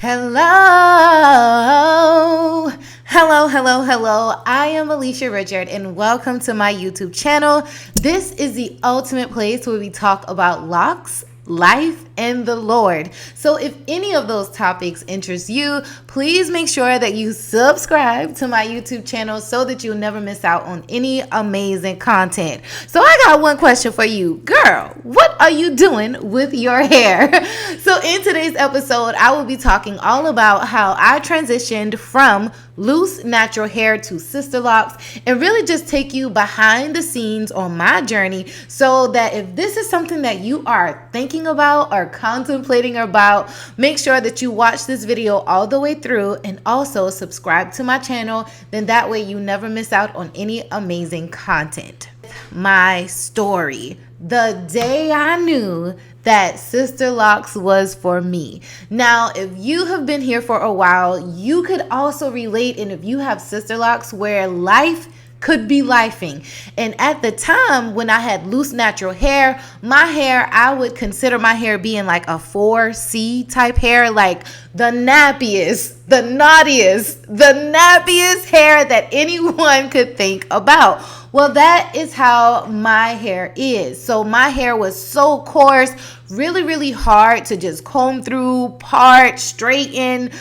Hello. Hello. I am Alicia Richard and welcome to my YouTube channel. This is the ultimate place where we talk about locks, life, and the Lord. So if any of those topics interest you, please make sure that you subscribe to my YouTube channel so that you'll never miss out on any amazing content. So I got one question for you. Girl, what are you doing with your hair? So in today's episode, I will be talking all about how I transitioned from loose natural hair to Sisterlocks and really just take you behind the scenes on my journey so that if this is something that you are thinking about or contemplating about, make sure that you watch this video all the way through and also subscribe to my channel. Then that way you never miss out on any amazing content. My story. The day I knew that Sisterlocks was for me. Now, if you have been here for a while, you could also relate, and if you have Sisterlocks where life could be lifing. And at the time when I had loose natural hair, I would consider my hair being like a 4C type hair, like the nappiest, the naughtiest, the nappiest hair that anyone could think about. Well, that is how my hair is. So my hair was so coarse, really hard to just comb through, part, straighten,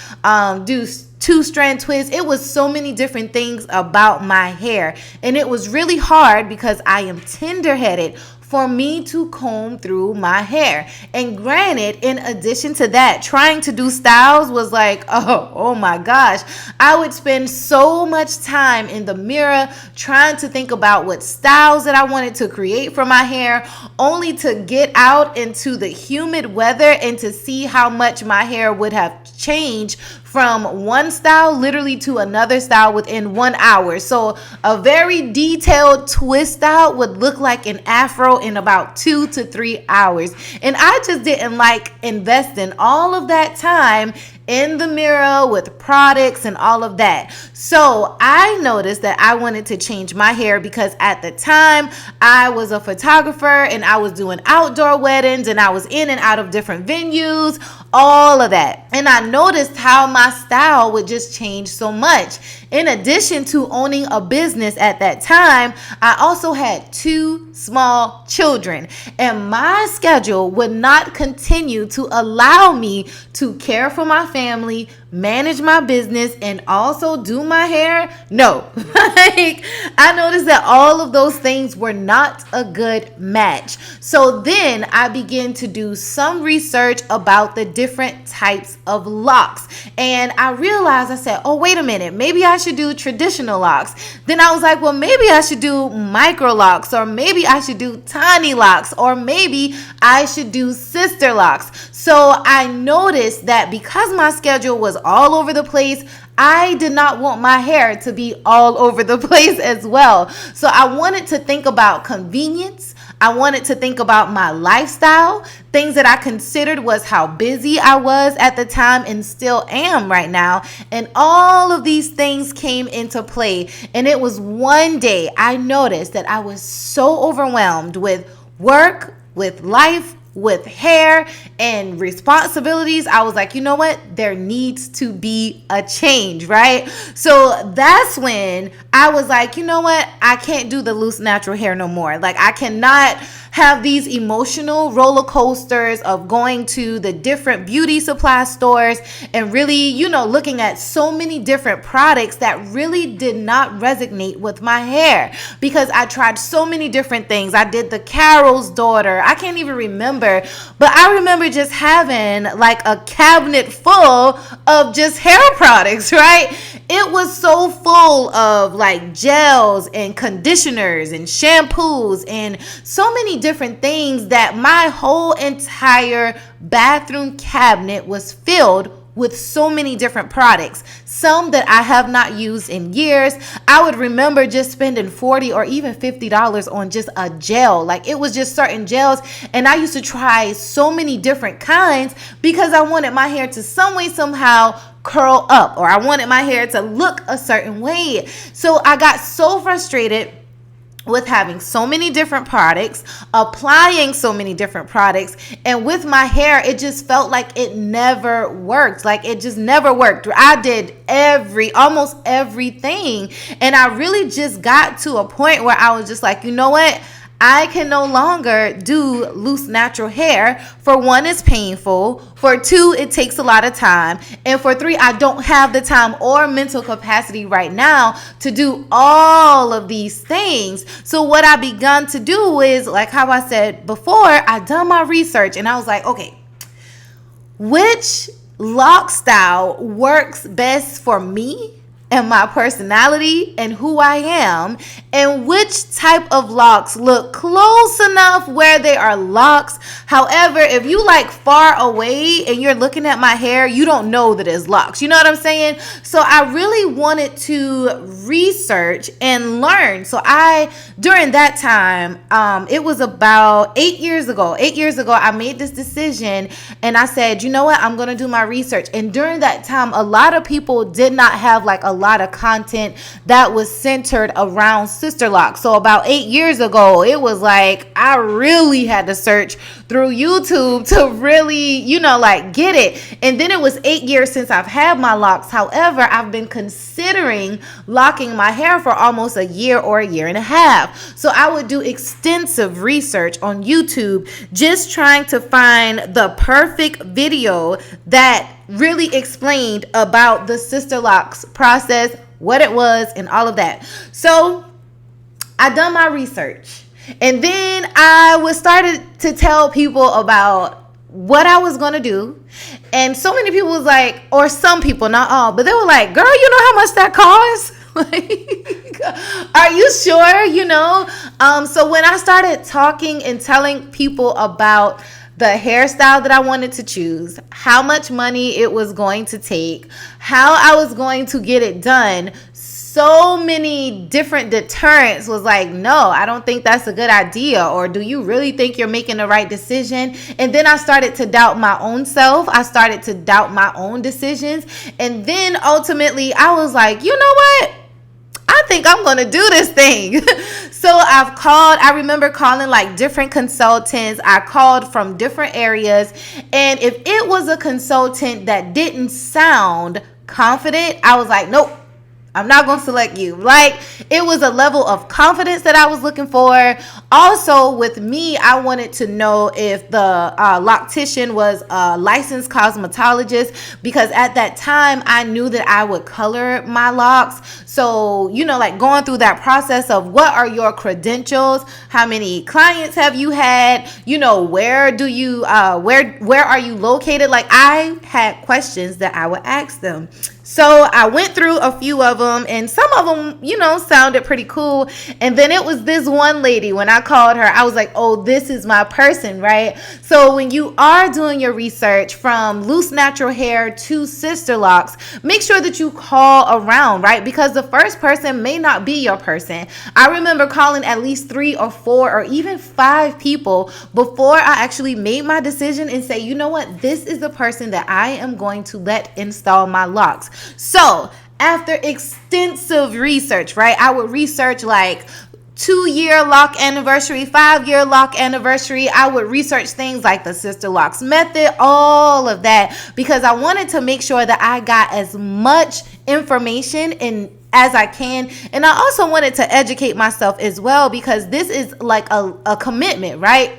do two-strand twists. It was so many different things about my hair. And it was really hard because I am tender-headed for me to comb through my hair. And granted, in addition to that, trying to do styles was like, oh my gosh. I would spend so much time in the mirror trying to think about what styles that I wanted to create for my hair, only to get out into the humid weather and to see how much my hair would have changed from one style literally to another style within 1 hour. So a very detailed twist style would look like an afro in about 2 to 3 hours. And I just didn't like investing all of that time in the mirror with products and all of that. So I noticed that I wanted to change my hair because at the time I was a photographer and I was doing outdoor weddings and I was in and out of different venues, all of that. And I noticed how my style would just change so much. In addition to owning a business at that time, I also had 2 small children, and my schedule would not continue to allow me to care for my family, manage my business, and also do my hair. No, like I noticed that all of those things were not a good match. So then I began to do some research about the different types of locks, and I realized, I said, oh, wait a minute, maybe I should do traditional locks. Then I was like, well, maybe I should do micro locks, or maybe I should do tiny locks, or maybe I should do Sisterlocks. So I noticed that because my schedule was all over the place, I did not want my hair to be all over the place as well. So I wanted to think about convenience. I wanted to think about my lifestyle. Things that I considered was how busy I was at the time and still am right now. And all of these things came into play. And it was one day I noticed that I was so overwhelmed with work, with life, with hair and responsibilities. I was like, you know what? There needs to be a change, right? So that's when I was like, you know what? I can't do the loose natural hair no more. Like I cannot have these emotional roller coasters of going to the different beauty supply stores and really, looking at so many different products that really did not resonate with my hair because I tried so many different things. I did the Carol's daughter. I can't even remember, but I remember just having like a cabinet full of just hair products, right? It was so full of like gels and conditioners and shampoos and so many different things that my whole entire bathroom cabinet was filled with so many different products, some that I have not used in years. I would remember just spending $40 or even $50 on just a gel. Like it was just certain gels. And I used to try so many different kinds because I wanted my hair to some way, somehow curl up, or I wanted my hair to look a certain way. So I got so frustrated with having so many different products, applying so many different products, and with my hair, it just felt like it never worked. Like it just never worked. I did almost everything, and I really just got to a point where I was just like, you know what? I can no longer do loose natural hair. For one, it's painful. For two, it takes a lot of time. And for three, I don't have the time or mental capacity right now to do all of these things. So what I begun to do is, like how I said before, I done my research and I was like, okay, which lock style works best for me and my personality and who I am, and which type of locks look close enough where they are locks. However, if you like far away and you're looking at my hair, you don't know that it's locks. You know what I'm saying? So I really wanted to research and learn. So during that time, it was about 8 years ago. 8 years ago, I made this decision and I said, you know what? I'm going to do my research. And during that time, a lot of people did not have like a lot of content that was centered around Sisterlocks. So about 8 years ago, it was like I really had to search through YouTube to really, like get it. And then it was 8 years since I've had my locks. However, I've been considering locking my hair for almost a year or a year and a half. So I would do extensive research on YouTube, just trying to find the perfect video that really explained about the Sisterlocks process, what it was, and all of that. So I done my research, and then I started to tell people about what I was going to do. And so many people was like, or some people, not all, but they were like, girl, you know how much that costs? Like, are you sure? So when I started talking and telling people about the hairstyle that I wanted to choose, how much money it was going to take, how I was going to get it done, so many different deterrents was like, no, I don't think that's a good idea. Or do you really think you're making the right decision? And then I started to doubt my own self. I started to doubt my own decisions. And then ultimately I was like, you know what? I think I'm going to do this thing. So I remember calling like different consultants. I called from different areas. And if it was a consultant that didn't sound confident, I was like, nope, I'm not going to select you. Like, it was a level of confidence that I was looking for. Also, with me, I wanted to know if the loctician was a licensed cosmetologist, because at that time, I knew that I would color my locks. So, like going through that process of what are your credentials? How many clients have you had? Where do you, where are you located? Like, I had questions that I would ask them. So I went through a few of them, and some of them, sounded pretty cool. And then it was this one lady, when I called her, I was like, oh, this is my person, right? So when you are doing your research from loose natural hair to Sisterlocks, make sure that you call around, right? Because the first person may not be your person. I remember calling at least 3 or 4 or even 5 people before I actually made my decision and say, you know what? This is the person that I am going to let install my locks. So after extensive research, right, I would research like 2-year lock anniversary, 5-year lock anniversary. I would research things like the Sisterlocks method, all of that, because I wanted to make sure that I got as much information as I can. And I also wanted to educate myself as well, because this is like a commitment, right?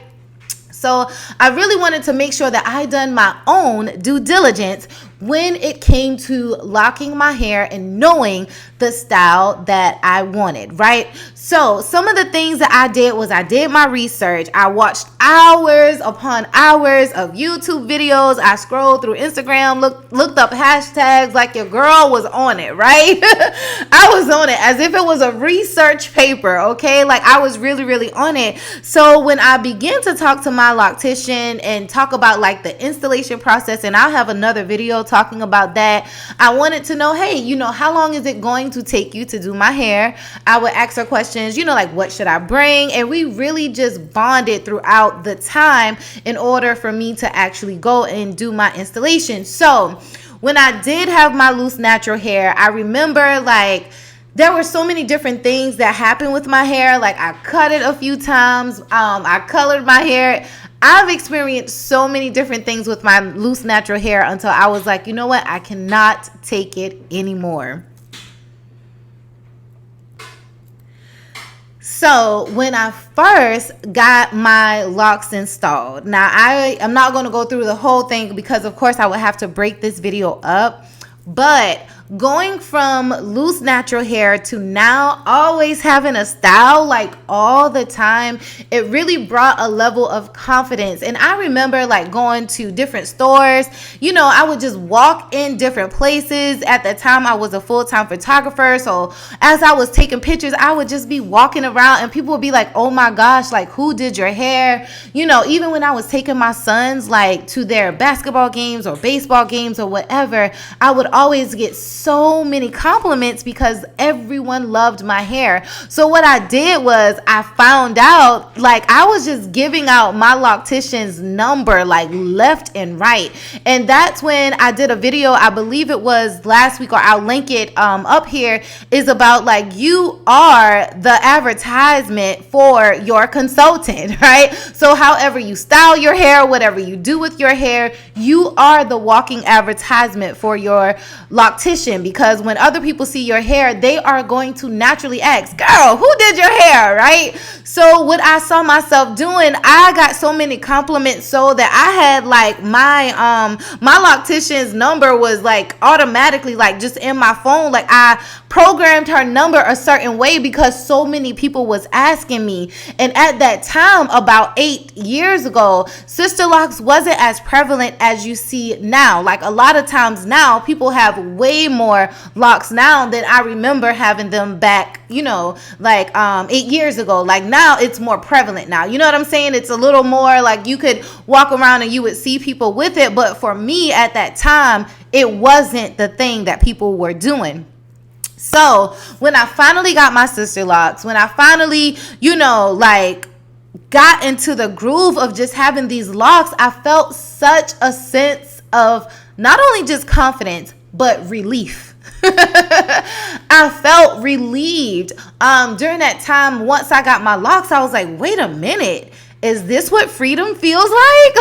So I really wanted to make sure that I done my own due diligence when it came to locking my hair and knowing the style that I wanted, right? So some of the things that I did was I did my research. I watched hours upon hours of YouTube videos. I scrolled through Instagram, looked up hashtags, like your girl was on it, right? I was on it as if it was a research paper, okay? Like I was really, really on it. So when I began to talk to my loctician and talk about like the installation process, and I'll have another video talking about that, I wanted to know, hey, how long is it going to take you to do my hair? I would ask her questions, like what should I bring? And we really just bonded throughout the time in order for me to actually go and do my installation. So when I did have my loose natural hair, I remember like there were so many different things that happened with my hair. Like I cut it a few times. I colored my hair. I've experienced so many different things with my loose natural hair until I was like, you know what? I cannot take it anymore. So when I first got my locks installed, now I'm not going to go through the whole thing because of course I would have to break this video up, but going from loose natural hair to now always having a style like all the time, it really brought a level of confidence. And I remember like going to different stores, you know, I would just walk in different places. At the time I was a full-time photographer, so as I was taking pictures, I would just be walking around and people would be like, oh my gosh, like who did your hair? You know, even when I was taking my sons like to their basketball games or baseball games or whatever, I would always get so many compliments because everyone loved my hair. So what I did was I found out like I was just giving out my loctician's number like left and right. And that's when I did a video, I believe it was last week, or I'll link it up here, is about like you are the advertisement for your consultant, right? So however you style your hair, whatever you do with your hair, you are the walking advertisement for your loctician, because when other people see your hair, they are going to naturally ask, girl, who did your hair, right? So what I saw myself doing, I got so many compliments so that I had like my loctician's number was like automatically like just in my phone. Like I programmed her number a certain way because so many people was asking me. And at that time, about 8 years ago, Sisterlocks wasn't as prevalent as you see now. Like a lot of times now, people have way more locks now than I remember having them back, you know, like 8 years ago. Like now it's more prevalent now. You know what I'm saying? It's a little more like you could walk around and you would see people with it. But for me at that time, it wasn't the thing that people were doing. So when I finally got my Sisterlocks, when I finally, you know, like got into the groove of just having these locks, I felt such a sense of not only just confidence, but relief. I felt relieved. During that time, once I got my locks, I was like, wait a minute. Is this what freedom feels like?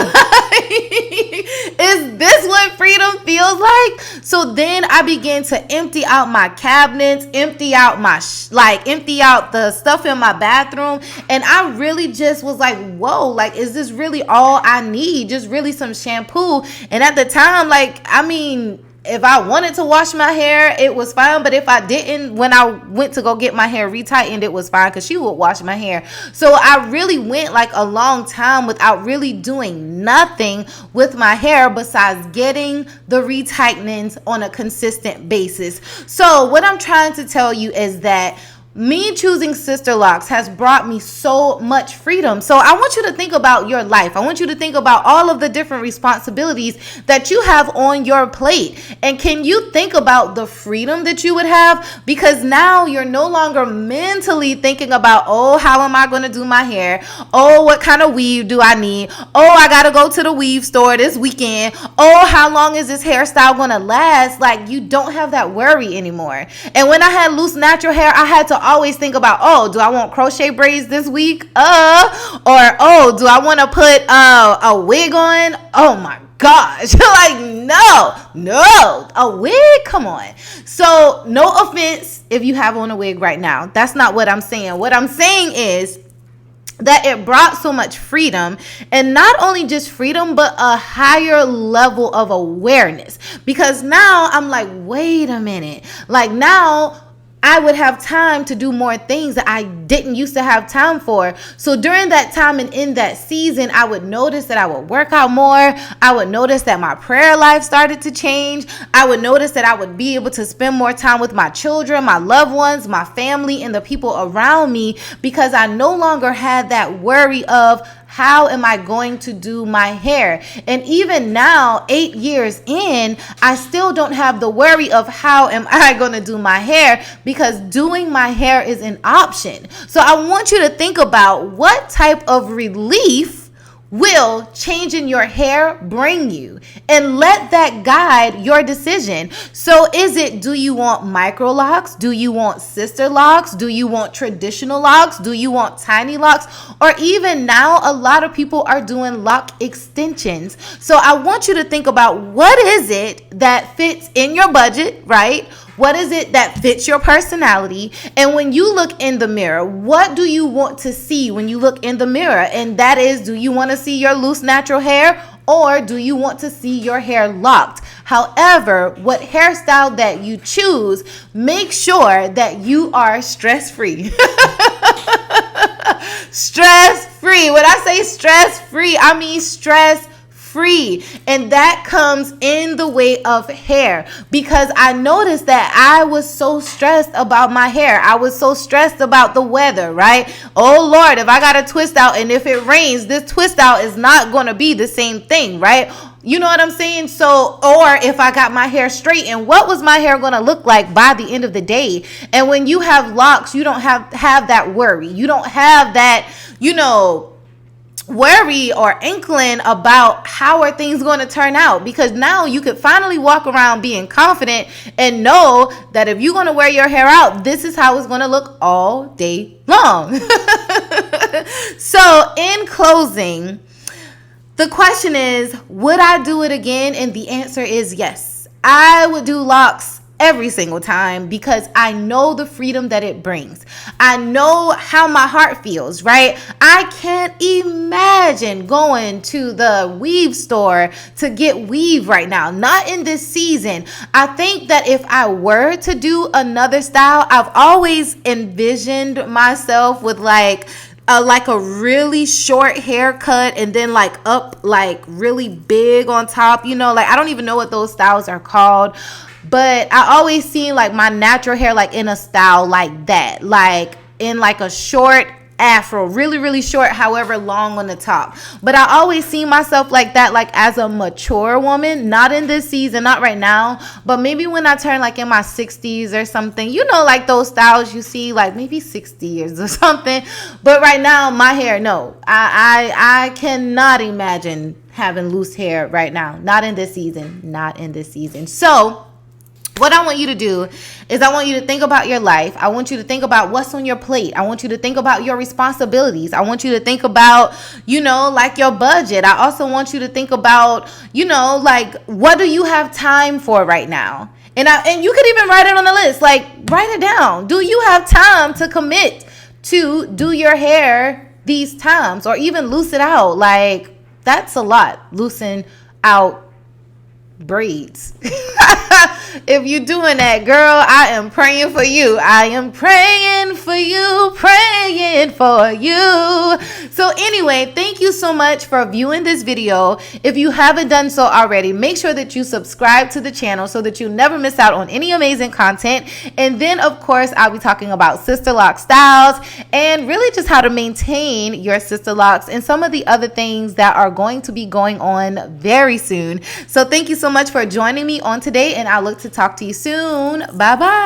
Is this what freedom feels like? So then I began to empty out my cabinets, empty out my empty out the stuff in my bathroom, and I really just was like, whoa, like is this really all I need? Just really some shampoo. And at the time, like, I mean, if I wanted to wash my hair, it was fine. But if I didn't, when I went to go get my hair retightened, it was fine because she would wash my hair. So I really went like a long time without really doing nothing with my hair besides getting the retightens on a consistent basis. So what I'm trying to tell you is that me choosing Sisterlocks has brought me so much freedom. So I want you to think about your life. I want you to think about all of the different responsibilities that you have on your plate. And can you think about the freedom that you would have? Because now you're no longer mentally thinking about, oh, how am I going to do my hair? Oh, what kind of weave do I need? Oh, I got to go to the weave store this weekend. Oh, how long is this hairstyle going to last? Like, you don't have that worry anymore. And when I had loose natural hair, I had to always think about, oh, do I want crochet braids this week? Or, oh, do I want to put a wig on? Oh my gosh. Like, no, a wig? Come on. So no offense if you have on a wig right now. That's not what I'm saying. What I'm saying is that it brought so much freedom, and not only just freedom, but a higher level of awareness, because now I'm like, wait a minute, like now I would have time to do more things that I didn't used to have time for. So during that time and in that season, I would notice that I would work out more. I would notice that my prayer life started to change. I would notice that I would be able to spend more time with my children, my loved ones, my family, and the people around me, because I no longer had that worry of, how am I going to do my hair? And even now, 8 years in, I still don't have the worry of how am I going to do my hair, because doing my hair is an option. So I want you to think about what type of relief will changing your hair bring you? And let that guide your decision. So do you want micro locks? Do you want sister locks? Do you want traditional locks? Do you want tiny locks? Or even now, a lot of people are doing lock extensions. So I want you to think about, what is it that fits in your budget, right? What is it that fits your personality? And when you look in the mirror, what do you want to see when you look in the mirror? And that is, do you want to see your loose natural hair, or do you want to see your hair locked? However, what hairstyle that you choose, make sure that you are stress-free. Stress-free. When I say stress-free, I mean stress-free. And that comes in the way of hair, because I noticed that I was so stressed about my hair. I was so stressed about the weather, right? Oh Lord, if I got a twist out and if it rains, this twist out is not going to be the same thing, right? You know what I'm saying? So, or if I got my hair straight, and what was my hair going to look like by the end of the day? And when you have locks, you don't have that worry. You don't have that, worry or inkling about how are things going to turn out, because now you could finally walk around being confident and know that if you're going to wear your hair out, this is how it's going to look all day long. So in closing, the question is, would I do it again? And the answer is yes. I would do locks every single time, because I know the freedom that it brings. I know how my heart feels, right? I can't imagine going to the weave store to get weave right now. Not in this season. I think that if I were to do another style, I've always envisioned myself with like a really short haircut, and then up really big on top, I don't even know what those styles are called. But I always seen my natural hair in a style like that, in a short afro, really, really short, however long on the top. But I always see myself like that, as a mature woman. Not in this season, not right now, but maybe when I turn in my 60s or something, those styles you see, maybe 60 years or something. But right now, my hair, no, I cannot imagine having loose hair right now. Not in this season. So what I want you to do is I want you to think about your life. I want you to think about what's on your plate. I want you to think about your responsibilities. I want you to think about, your budget. I also want you to think about, what do you have time for right now? And you could even write it on a list, write it down. Do you have time to commit to do your hair these times, or even loose it out? That's a lot. Loosen out braids. If you're doing that, girl, I am praying for you. I am praying for you, praying for you. So anyway, thank you so much for viewing this video. If you haven't done so already, make sure that you subscribe to the channel so that you never miss out on any amazing content. And then, of course, I'll be talking about sister lock styles and really just how to maintain your sister locks and some of the other things that are going to be going on very soon. So thank you so much for joining me on today, and I look to talk to you soon. Bye bye.